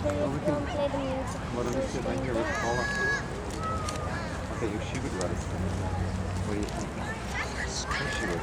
Well, we can play the music. why don't we sit right here with Paula? I bet you she would let us come in. What do you think? Yes, she would.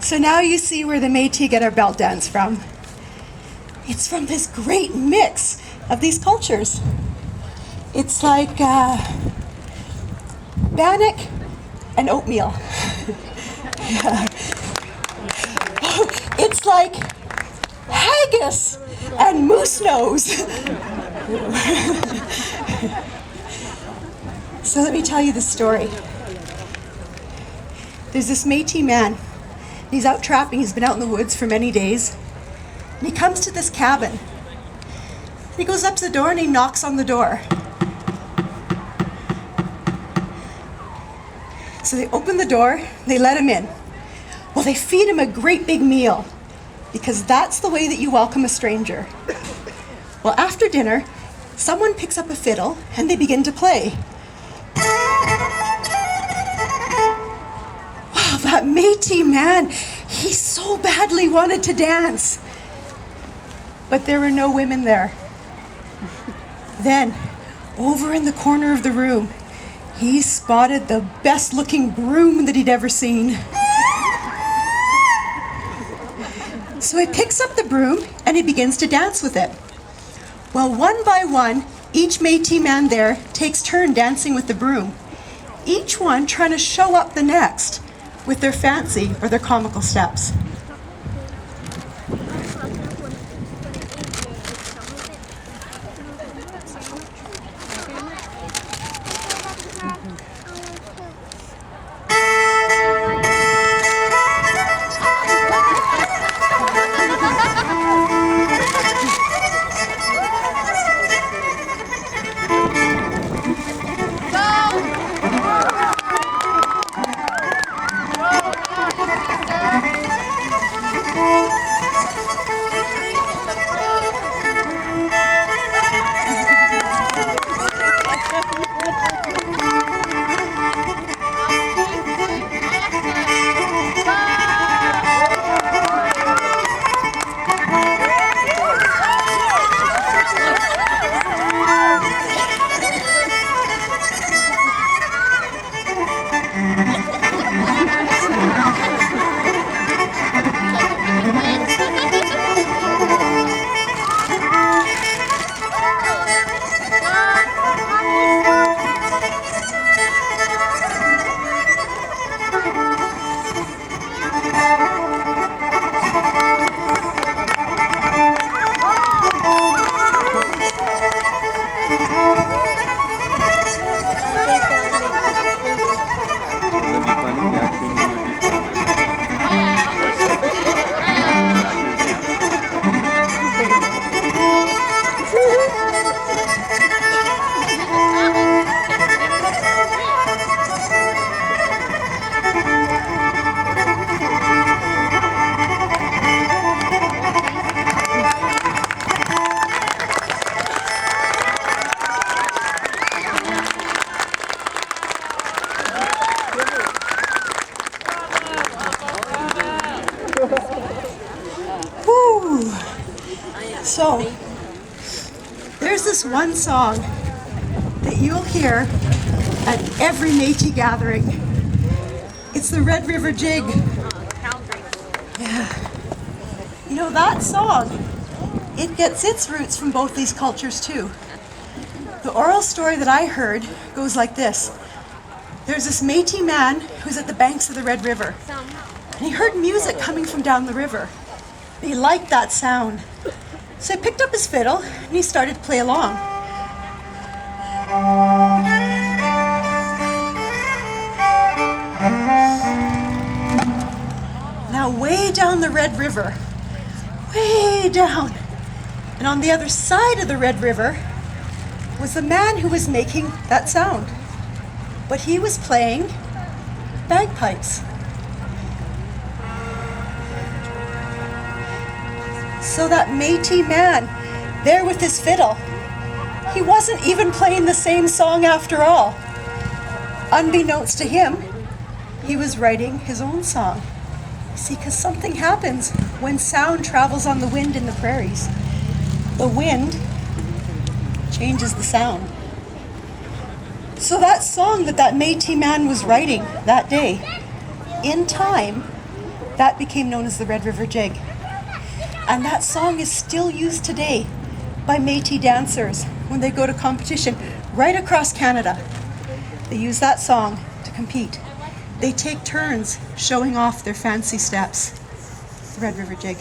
So now you see where the Métis get our belt dance from. It's from this great mix of these cultures. It's like Bannock and Oatmeal. It's like haggis and moose nose. So let me tell you the story. There's this Métis man. He's out trapping. He's been out in the woods for many days. And he comes to this cabin. And he goes up to the door and he knocks on the door. So they open the door, they let him in. Well, they feed him a great big meal because that's the way that you welcome a stranger. Well, after dinner, someone picks up a fiddle and they begin to play. Wow, that Métis man, he so badly wanted to dance. But there were no women there. Then, over in the corner of the room, he spotted the best looking broom that he'd ever seen. So he picks up the broom and he begins to dance with it. Well, one by one, each Métis man there takes turn dancing with the broom, each one trying to show up the next with their fancy or their comical steps. Woo. So, there's this one song that you'll hear at every Métis gathering. It's the Red River Jig. Yeah. You know, that song, it gets its roots from both these cultures too. The oral story that I heard goes like this. There's this Métis man who's at the banks of the Red River. And he heard music coming from down the river. He liked that sound. So he picked up his fiddle and he started to play along. Now way down the Red River, way down, and on the other side of the Red River was the man who was making that sound. But he was playing bagpipes. So that Métis man, there with his fiddle, he wasn't even playing the same song after all. Unbeknownst to him, he was writing his own song. See, because something happens when sound travels on the wind in the prairies. The wind changes the sound. So that song that Métis man was writing that day, in time, that became known as the Red River Jig. And that song is still used today by Métis dancers when they go to competition right across Canada. They use that song to compete. They take turns showing off their fancy steps. The Red River Jig.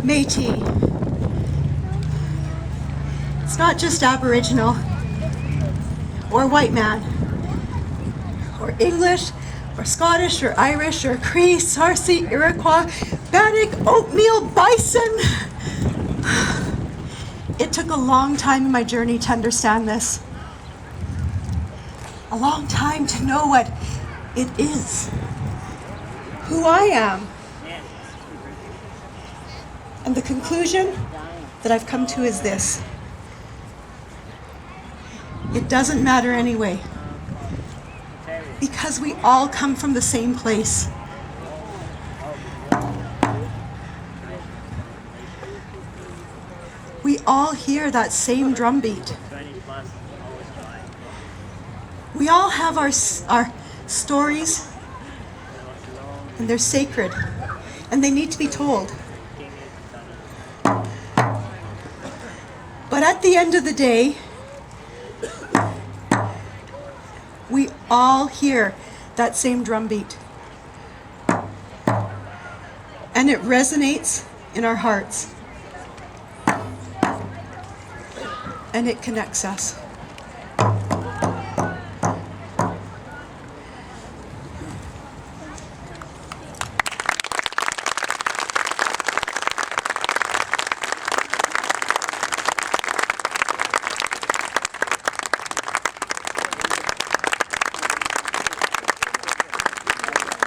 Métis. It's not just Aboriginal or white man or English or Scottish or Irish or Cree, Sarsi, Iroquois, Bannock, Oatmeal, Bison. It took a long time in my journey to understand this. A long time to know what it is, who I am. And the conclusion that I've come to is this. It doesn't matter anyway, because we all come from the same place. We all hear that same drum beat. We all have our stories, and they're sacred, and they need to be told. But at the end of the day, we all hear that same drum beat. And it resonates in our hearts. And it connects us.